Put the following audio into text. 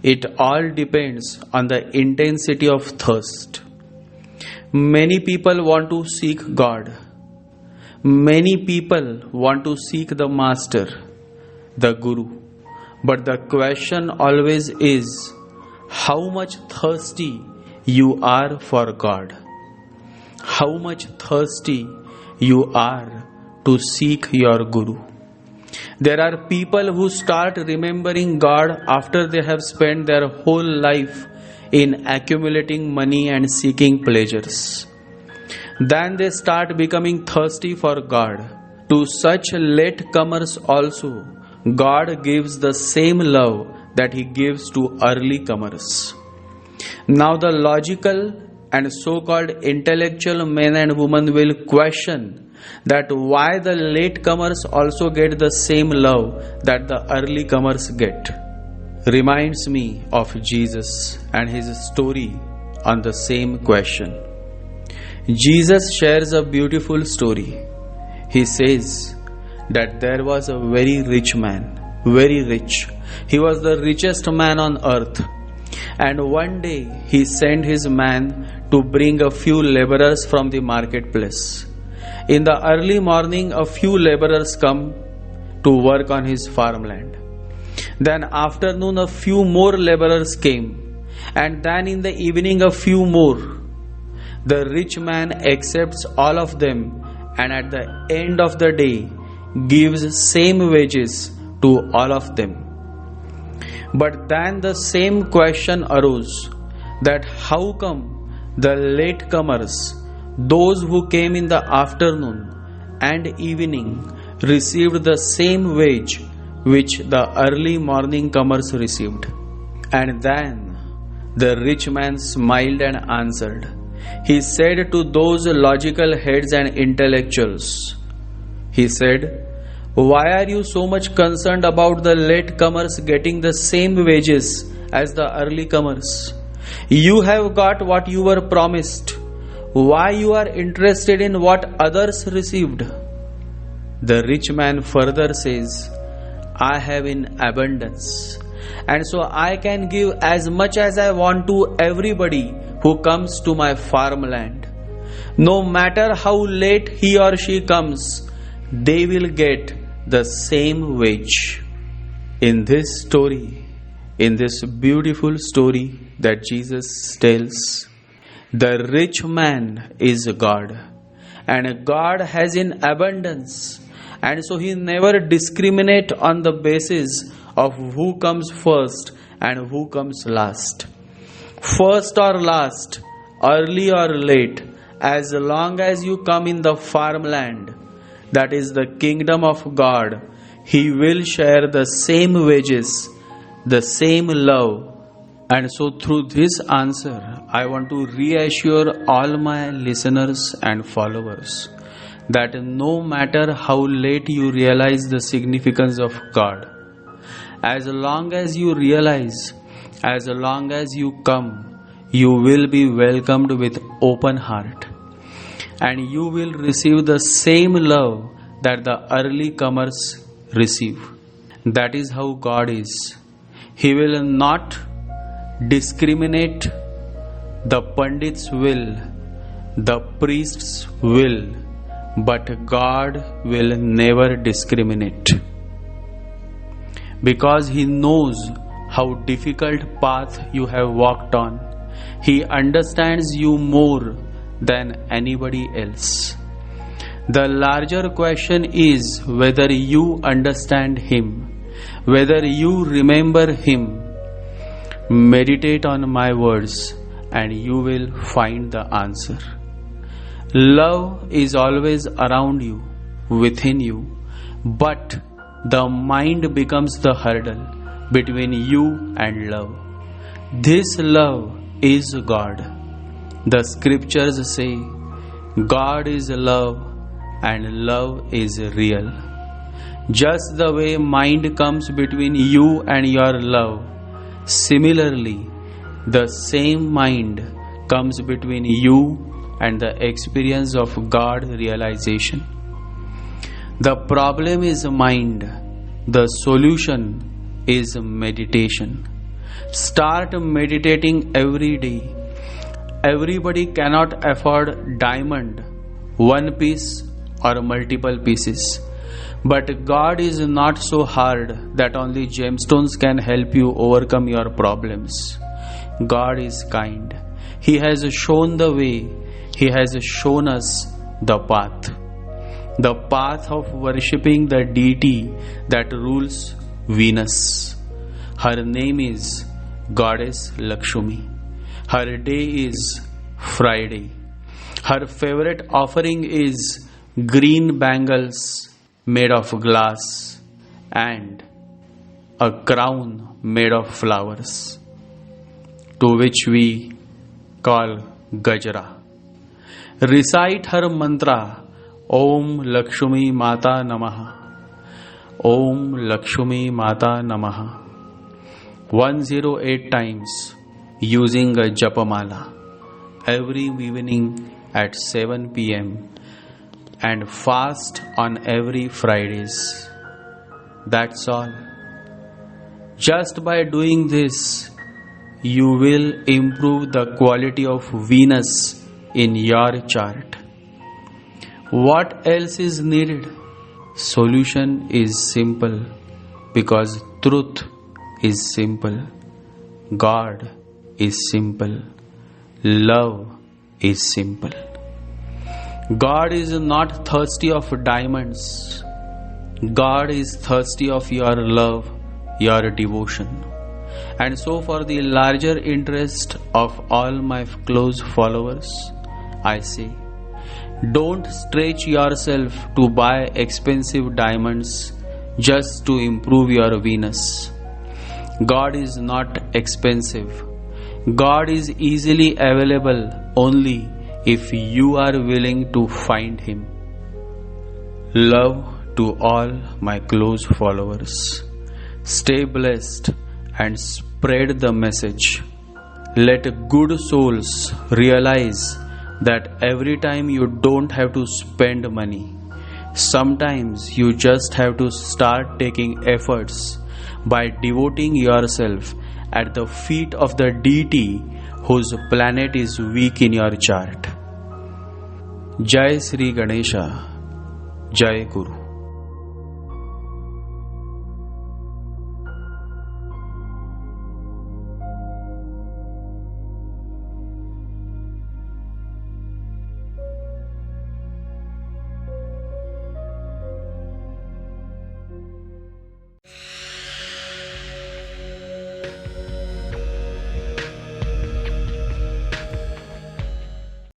It all depends on the intensity of thirst. Many people want to seek God. Many people want to seek the Master, the Guru. But the question always is, how much thirsty you are for God? How much thirsty you are to seek your Guru? There are people who start remembering God after they have spent their whole life in accumulating money and seeking pleasures. Then they start becoming thirsty for God. To such latecomers also, God gives the same love that He gives to early comers. Now the logical and so-called intellectual men and women will question that why the latecomers also get the same love that the early comers get. Reminds me of Jesus and His story on the same question. Jesus shares a beautiful story. He says that there was a very rich man, very rich. He was the richest man on earth. And one day he sent his man to bring a few laborers from the marketplace. In the early morning, a few laborers come to work on his farmland. Then afternoon, a few more laborers came. And then in the evening, a few more. The rich man accepts all of them, and at the end of the day gives same wages to all of them. But then the same question arose, that how come the latecomers, those who came in the afternoon and evening, received the same wage which the early morning comers received? And then the rich man smiled and answered. He said to those logical heads and intellectuals, he said, why are you so much concerned about the latecomers getting the same wages as the early comers? You have got what you were promised. Why you are interested in what others received? The rich man further says, I have in abundance, and so I can give as much as I want to everybody who comes to my farmland. No matter how late he or she comes, they will get the same wage. In this story, in this beautiful story that Jesus tells, the rich man is God, and God has in abundance, and so He never discriminates on the basis of who comes first and who comes last. First or last, early or late, as long as you come in the farmland, that is the kingdom of God, He will share the same wages, the same love. And so through this answer, I want to reassure all my listeners and followers that no matter how late you realize the significance of God, as long as you realize, as long as you come, you will be welcomed with open heart, and you will receive the same love that the early comers receive. That is how God is. He will not discriminate the Pandit's will, the priest's will, but God will never discriminate. Because He knows how difficult path you have walked on. He understands you more than anybody else. The larger question is whether you understand Him, whether you remember Him. Meditate on my words and you will find the answer. Love is always around you, within you, but the mind becomes the hurdle between you and love. This love is God. The scriptures say, God is love and love is real. Just the way mind comes between you and your love, similarly, the same mind comes between you and the experience of God realization. The problem is mind. The solution is meditation. Start meditating every day. Everybody cannot afford diamond, one piece or multiple pieces. But God is not so hard that only gemstones can help you overcome your problems. God is kind. He has shown the way. He has shown us the path. The path of worshipping the deity that rules Venus. Her name is Goddess Lakshmi. Her day is Friday. Her favorite offering is green bangles made of glass and a crown made of flowers, to which we call Gajra. Recite her mantra, Om Lakshmi Mata Namaha. Om Lakshmi Mata Namaha. 108 times using a Japamala every evening at 7 p.m. and fast on every Fridays. That's all. Just by doing this, you will improve the quality of Venus in your chart. What else is needed? Solution is simple, because truth is simple, God is simple, love is simple. God is not thirsty of diamonds. God is thirsty of your love, your devotion. And so, for the larger interest of all my close followers, I say, don't stretch yourself to buy expensive diamonds just to improve your Venus. God is not expensive. God is easily available only if you are willing to find Him. Love to all my close followers. Stay blessed and spread the message. Let good souls realize that every time you don't have to spend money. Sometimes you just have to start taking efforts by devoting yourself at the feet of the deity whose planet is weak in your chart. Jai Sri Ganesha, Jai Guru.